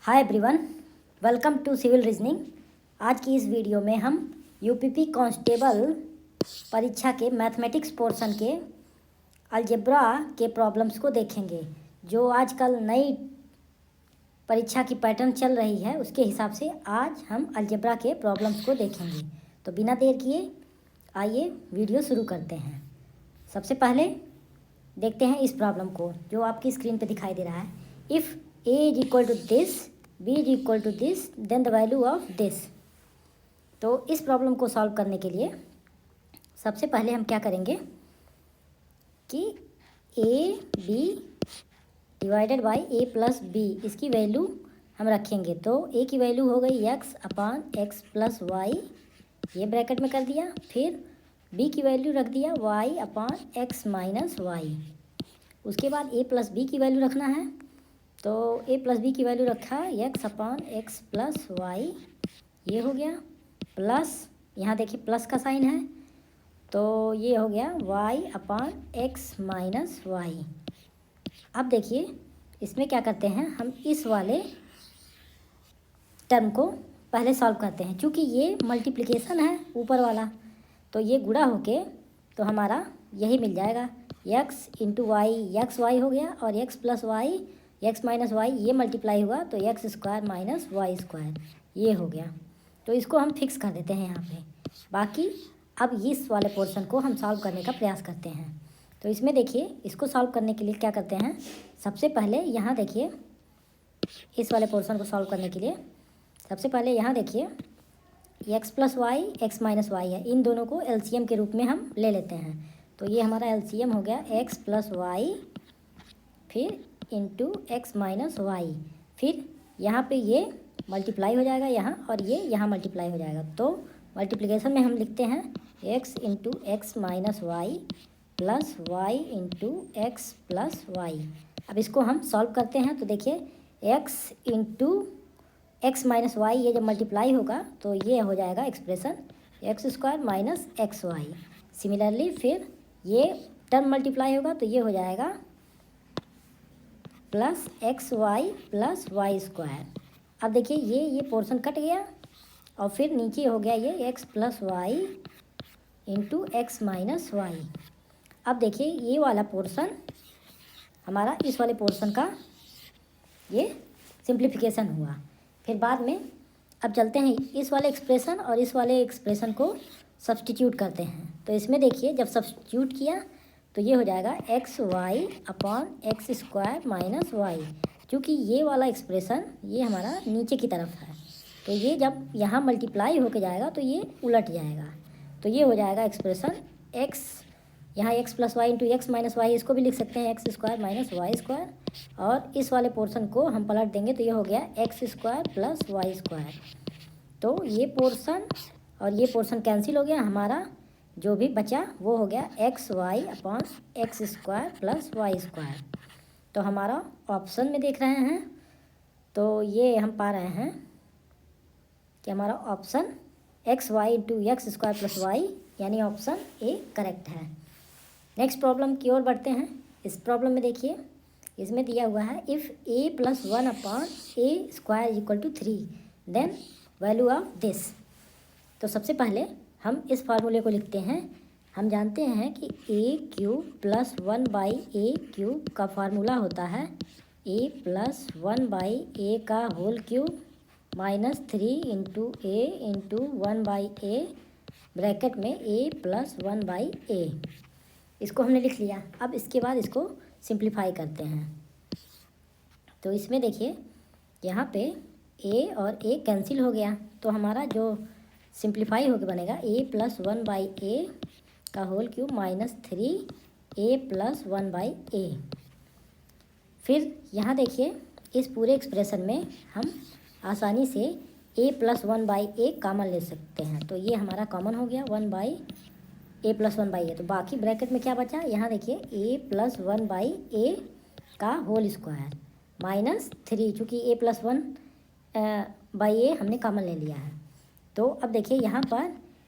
Hi everyone, welcome to civil reasoning. आज की इस वीडियो में हम यूपीपी कांस्टेबल परीक्षा के मैथमेटिक्स पोर्शन के अलजेब्रा के प्रॉब्लम्स को देखेंगे। जो आजकल नई परीक्षा की पैटर्न चल रही है उसके हिसाब से आज हम अलजेब्रा के प्रॉब्लम्स को देखेंगे। तो बिना देर किए आइए वीडियो शुरू करते हैं। सबसे पहले देखते हैं इस प्रॉब्लम को जो आपकी स्क्रीन पे दिखाई दे रहा है। If a is equal to this, b is equal to this, then the value of this. तो इस प्रॉब्लम को सॉल्व करने के लिए सबसे पहले हम क्या करेंगे कि a b divided by a plus b इसकी वैल्यू हम रखेंगे। तो a की वैल्यू हो गई x अपान x प्लस वाई, ये ब्रैकेट में कर दिया। फिर b की वैल्यू रख दिया y अपान x माइनस वाई। उसके बाद a प्लस b की वैल्यू रखना है। तो a प्लस बी की वैल्यू रखा x अपान x प्लस वाई, ये हो गया। प्लस यहाँ देखिए प्लस का साइन है तो ये हो गया y अपान x माइनस वाई। अब देखिए इसमें क्या करते हैं, हम इस वाले टर्म को पहले सॉल्व करते हैं। क्योंकि ये मल्टीप्लिकेशन है ऊपर वाला, तो ये गुणा होके तो हमारा यही मिल जाएगा। x into y x y हो गया और x plus y x minus y, ये मल्टीप्लाई हुआ तो x square minus y square, ये हो गया। तो इसको हम फिक्स कर देते हैं यहाँ पे। बाकी अब इस वाले पोर्शन को हम सॉल्व करने का प्रयास करते हैं। तो इसमें देखिए इसको सॉल्व करने के लिए क्या करते हैं, सबसे पहले यहाँ देखिए इस वाले पोर्शन को सॉल्व करने के लिए सबसे पहले यहाँ देखिए x plus y x minus y है, इन दोनों को एलसीएम के रूप में हम ले लेते हैं। तो ये हमारा एलसीएम हो गया एक्स प्लस वाई फिर इंटू एक्स माइनस वाई। फिर यहाँ पे ये मल्टीप्लाई हो जाएगा यहाँ और ये यहाँ मल्टीप्लाई हो जाएगा। तो मल्टीप्लिकेशन में हम लिखते हैं x into x minus y plus y into x plus y. अब इसको हम सॉल्व करते हैं। तो देखिए x into x minus y ये जब मल्टीप्लाई होगा तो ये हो जाएगा expression x square minus x y. Similarly फिर ये टर्म मल्टीप्लाई होगा तो ये हो जाएगा plus x y plus y square. अब देखिए ये पोर्शन कट गया और फिर नीचे हो गया ये x plus y into x minus y. अब देखिए ये वाला पोर्शन हमारा इस वाले पोर्शन का ये सिंप्लीफिकेशन हुआ। फिर बाद में अब चलते हैं इस वाले एक्सप्रेशन और इस वाले एक्सप्रेशन को सब्सटीट्यूट करते हैं। तो इसमें देखिए जब सब्सटीट्यूट किया तो ये हो जाएगा x y upon x square minus y. क्योंकि ये वाला एक्सप्रेशन ये हमारा नीचे की तरफ है, तो ये जब यहाँ मल्टीप्लाई होके जाएगा तो ये उलट जाएगा। तो ये हो जाएगा एक्सप्रेशन एक्स, यहाँ x plus y into x minus y, इसको भी लिख सकते हैं x square minus y square. और इस वाले पोर्शन को हम पलट देंगे तो ये हो गया x square plus y square. तो ये पोर्शन और ये पोर्शन कैंसिल हो गया, हमारा जो भी बचा वो हो गया x y upon x square plus y square. तो हमारा ऑप्शन में देख रहे हैं तो ये हम पा रहे हैं कि हमारा option x y into x square plus y यानी ऑप्शन ए करेक्ट है। नेक्स्ट प्रॉब्लम की ओर बढ़ते हैं। इस प्रॉब्लम में देखिए इसमें दिया हुआ है if a plus one upon a square is equal to 3 then value of this. तो सबसे पहले हम इस फार्मूले को लिखते हैं। हम जानते हैं कि a cube plus 1 by a cube का फार्मूला होता है ए प्लस 1 बाई ए का whole cube minus 3 into a into 1 by a bracket में ए प्लस 1 बाई ए। इसको हमने लिख लिया। अब इसके बाद इसको सिंप्लीफाई करते हैं। तो इसमें देखिए यहाँ पे ए और ए कैंसिल हो गया तो हमारा जो सिंप्लीफाई होकर बनेगा ए प्लस 1 बाई ए का whole cube minus 3 a plus 1 by a. फिर यहाँ देखिए इस पूरे एक्सप्रेशन में हम आसानी से ए प्लस 1 बाई ए कॉमन ले सकते हैं। तो ये हमारा कॉमन हो गया 1 बाई ए प्लस 1 बाई ए। तो बाकी ब्रैकेट में क्या बचा, यहाँ देखिए ए प्लस 1 बाई ए का होल स्क्वायर माइनस 3, चूँकि ए प्लस 1 बाई ए हमने कॉमन ले लिया है। तो अब देखिए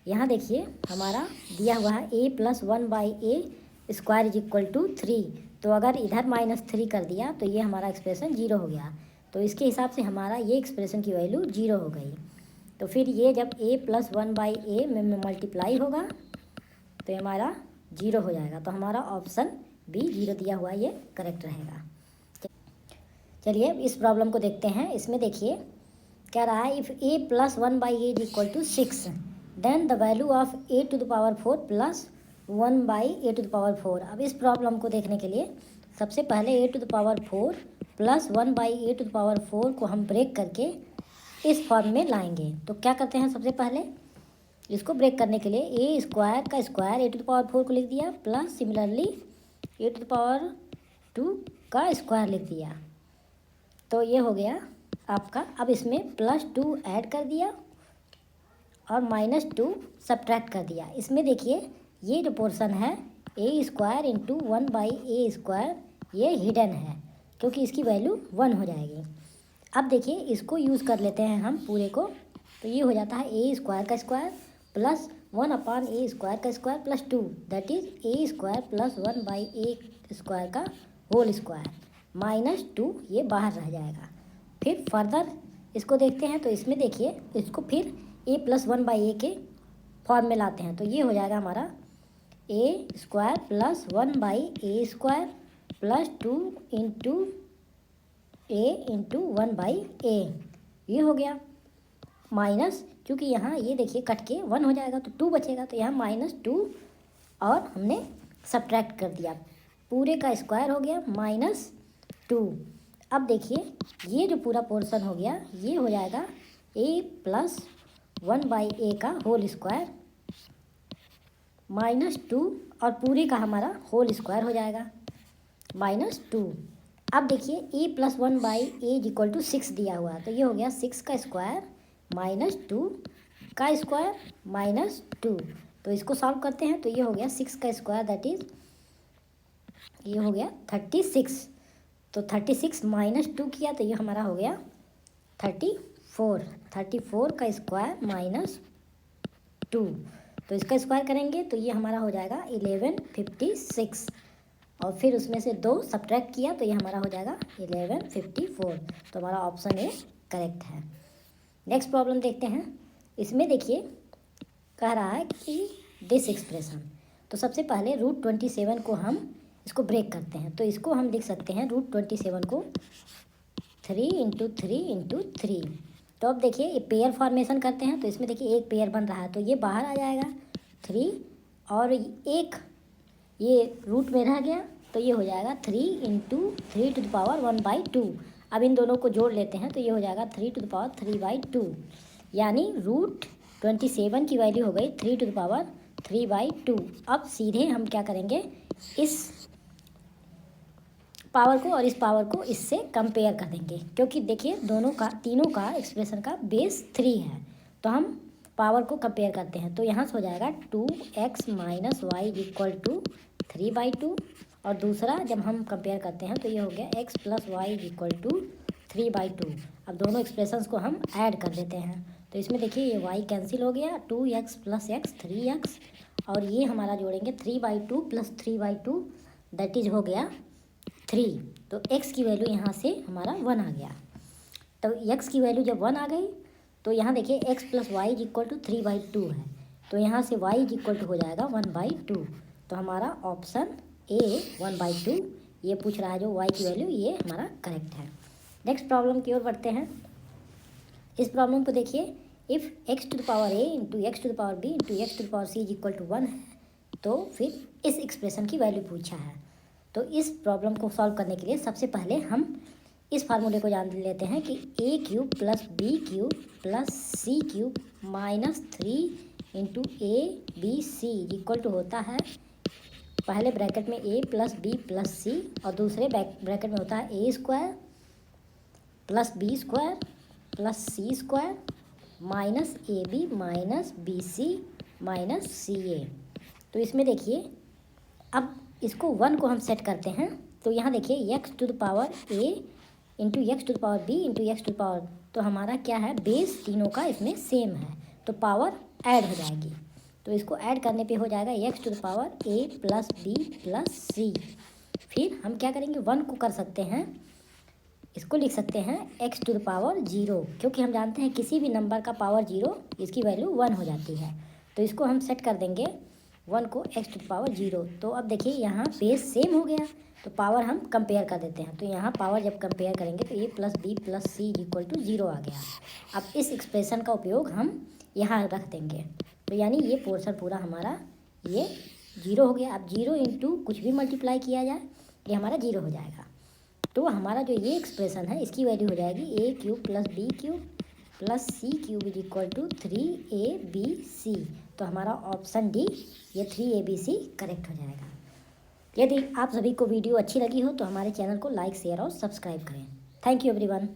यहाँ देखिए हमारा दिया हुआ है a plus 1 by a square is equal to 3। तो अगर इधर -3 कर दिया तो ये हमारा एक्सप्रेशन 0 हो गया। तो इसके हिसाब से हमारा ये एक्सप्रेशन की वैल्यू 0 हो गई। तो फिर ये जब a प्लस 1/a में मल्टीप्लाई होगा तो ये हमारा 0 हो जाएगा। तो हमारा ऑप्शन बी 0 दिया हुआ ये करेक्ट रहेगा। चलिए इस प्रॉब्लम को देखते हैं। इसमें देखिए क्या रहा है, if a plus 1/a is equal to 6 then the value of a to the power 4 plus 1/a to the power 4। अब इस प्रॉब्लम को देखने के लिए सबसे पहले a to the power 4 plus 1/a to the power 4 को हम ब्रेक करके इस फॉर्म में लाएंगे। तो क्या करते हैं, सबसे पहले इसको ब्रेक करने के लिए a स्क्वायर का square a to the power 4 को लिख दिया, plus similarly a to the power 2 का स्क्वायर लिख दिया। तो ये हो गया आपका। अब इसमें +2 ऐड कर दिया और -2 सब्ट्रैक्ट कर दिया। इसमें देखिए ये जो पोर्शन है a square into 1/a square ये हिडन है क्योंकि इसकी वैल्यू 1 हो जाएगी। अब देखिए इसको यूज़ कर लेते हैं हम पूरे को। तो ये हो जाता है a स्क्वायर का स्क्वायर प्लस 1/a स्क्वायर का square plus 2 that is a square plus 1/a square का होल स्क्वायर -2 ये बाहर रह जाएगा। फिर फर्दर इसको देखते हैं। तो इसमें देखिए इसको फिर a प्लस 1/a के फॉर्म में लाते हैं। तो ये हो जाएगा हमारा a square plus 1/a square plus 2 into a into 1/a ये हो गया माइनस, क्योंकि यहाँ ये देखिए कट के 1 हो जाएगा तो 2 बचेगा। तो यहाँ -2 और हमने सब्ट्रैक्ट कर दिया, पूरे का स्क्वायर हो गया -2। अब देखिए ये जो पूरा पोर्शन हो गया ये हो जाएगा a प्लस 1/a का होल स्क्वायर -2 और पूरे का हमारा होल स्क्वायर हो जाएगा -2। अब देखिए a plus 1/a is equal to 6 दिया हुआ है। तो ये हो गया 6 का स्क्वायर -2 का स्क्वायर -2। तो इसको सॉल्व करते हैं। तो ये हो गया 6 का स्क्वायर दैट इज़ ये हो गया 36। तो 36 -2 किया तो ये हमारा हो गया 34 का स्क्वायर -2। तो इसका स्क्वायर करेंगे तो ये हमारा हो जाएगा 1156 और फिर उसमें से 2 सब्ट्रैक्ट किया तो ये हमारा हो जाएगा 1154। तो हमारा ऑप्शन ए करेक्ट है। नेक्स्ट प्रॉब्लम देखते हैं। इसमें देखिए कह रहा है कि दिस एक्सप्रेशन। तो सबसे पहले √27 को हम इसको ब्रेक करते हैं। तो इसको हम लिख सकते हैं √27 को 3 × 3 × 3। तो अब देखिए ये पेयर फॉर्मेशन करते हैं। तो इसमें देखिए एक पेयर बन रहा है तो ये बाहर आ जाएगा 3 और एक ये रूट में रह गया तो ये हो जाएगा 3 × 3 टू द पावर 1/2। अब इन दोनों को जोड़ लेते हैं तो ये हो जाएगा 3 टू द पावर 3/2, यानी √27 की वैल्यू हो गई 3 टू द पावर 3/2। अब सीधे हम क्या करेंगे, इस पावर को और इस पावर को इससे कंपेयर कर देंगे, क्योंकि देखिए तीनों का एक्सप्रेशन का बेस 3 है। तो हम पावर को कंपेयर करते हैं। तो यहाँ से हो जाएगा 2x - y = 3/2 और दूसरा जब हम कंपेयर करते हैं तो ये हो गया x + y = 3/2। अब दोनों एक्सप्रेशंस को हम ऐड कर देते हैं। तो इसमें देखिए ये y कैंसिल हो गया, 2x + x 3x और ये हमारा जोड़ेंगे 3/2 + 3/2 दैट इज हो गया 3। तो x की वैल्यू यहाँ से हमारा 1 आ गया। तो x की वैल्यू जब 1 आ गई तो यहाँ देखिए x + y = 3/2 है। तो यहाँ से y = हो जाएगा 1/2। तो हमारा ऑप्शन ए 1/2 ये पूछ रहा है जो y की वैल्यू, ये हमारा करेक्ट है। नेक्स्ट प्रॉब्लम की ओर बढ़ते हैं। इस प्रॉब्लम को देखिए, if x to the power a into x to the power b into x to the power c = 1 है तो फिर इस एक्सप्रेशन की वैल्यू पूछा है। तो इस प्रॉब्लम को सॉल्व करने के लिए सबसे पहले हम इस फार्मूले को जान लेते हैं कि a³ + b³ + c³ -3 × abc = होता है पहले ब्रैकेट में a + b + c और दूसरे ब्रैकेट में होता है a² + b² + c² -ab - bc - ca। तो इसमें देखिए अब इसको 1 को हम सेट करते हैं। तो यहाँ देखिए x to the power a into x to the power b into x to the power, तो हमारा क्या है, बेस तीनों का इसमें सेम है तो पावर ऐड हो जाएगी। तो इसको ऐड करने पे हो जाएगा x to the power a + b + c। फिर हम क्या करेंगे, 1 को कर सकते हैं इसको लिख सकते हैं x टू द पावर 0, क्योंकि हम जानते हैं किसी भी नंबर का पावर 0 इसकी वैल्यू 1 हो जाती है। तो इसको हम सेट कर देंगे 1 को x टू द पावर 0। तो अब देखिए यहाँ बेस सेम हो गया, तो पावर हम कंपेयर कर देते हैं। तो यहाँ पावर जब कंपेयर करेंगे तो a plus B plus C equal to 0 आ गया। अब इस एक्सप्रेशन का उपयोग हम यहाँ रख देंगे, तो यानी ये पोर्शन पूरा हमारा ये 0 हो गया। अब 0 इंटू कुछ भी मल्टीप्लाई किया जाए ये हमारा 0 हो जाएगा। तो हमारा जो ये एक्सप्रेशन है इसकी वैल्यू हो जाएगी a cube plus b cube plus c cube is equal to 3abc। तो हमारा ऑप्शन डी ये 3abc करेक्ट हो जाएगा। यदि आप सभी को वीडियो अच्छी लगी हो तो हमारे चैनल को लाइक शेयर और सब्सक्राइब करें। Thank you everyone.